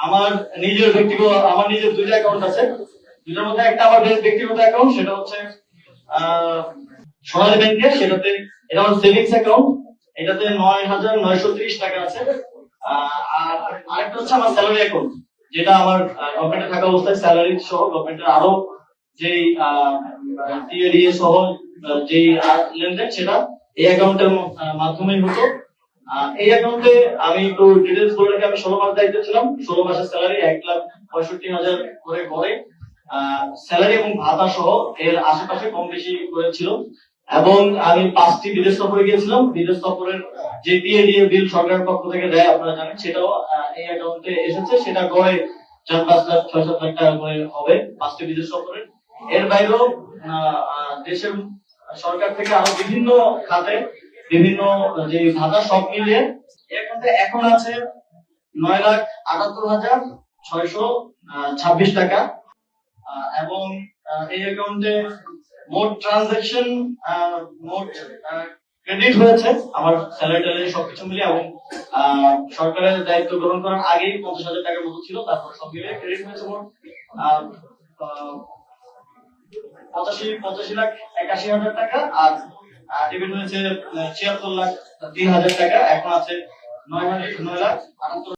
আমার আমার নিজের দুইটা অ্যাকাউন্ট আছে। দুটার মধ্যে একটা আমার ব্যক্তিগত অ্যাকাউন্ট, সেটা হচ্ছে সোনালী ব্যাংকে, সেটাতে এটা আমার সেভিংস অ্যাকাউন্ট, এটাতে 9,930 টাকা আছে। আর আরেকটা হচ্ছে আমার স্যালারি অ্যাকাউন্ট, যেটা আমার গভর্নমেন্টে থাকা অবস্থায় স্যালারি সহ গভর্নমেন্টের আরো যেই টিএডিএ সহ যেই লেনদেন, সেটা এই অ্যাকাউন্টের মাধ্যমেই হতো। এই অ্যাকাউন্টে আমি একটু ডিটেলস বলে রাখি, আমি 16 মাস দায়িত্বে ছিলাম। 16 মাসের স্যালারি 1,65,000 করে গড়ে স্যালারি এবং ভাতা সহ এর আশেপাশে কম বেশি করেছিল। এবং আমি 5টি বিদেশ সফরে গিয়েছিলাম। বিদেশ সফরের যে টিএডিএ বিল সরকারের পক্ষ থেকে দেয়, আপনারা জানেন, সেটাও এই অ্যাকাউন্টে এসেছে। সেটা গড়ে 4-5 লাখ 6-7 লাখ টাকা করে হবে 5টি বিদেশ সফরের। এর বাইরেও দেশের সরকার থেকে আরো বিভিন্ন খাতে বিভিন্ন যে ভাতা সব মিলিয়ে এখন আছে 9,78,626 টাকা। এবং এই অ্যাকাউন্টে মোট ট্রানজাকশন, মোট ক্রেডিট হয়েছে আমার স্যালারি ট্যালারি সবকিছু মিলিয়ে, এবং সরকারের দায়িত্ব গ্রহণ করার আগেই 50,000 টাকার মতো ছিল। তারপর সব মিলিয়ে ক্রেডিট হয়েছে মোট 85,81,000 টাকা। আর ডেবিট হয়েছে 76,03,000 টাকা। এখন আছে 9,78,000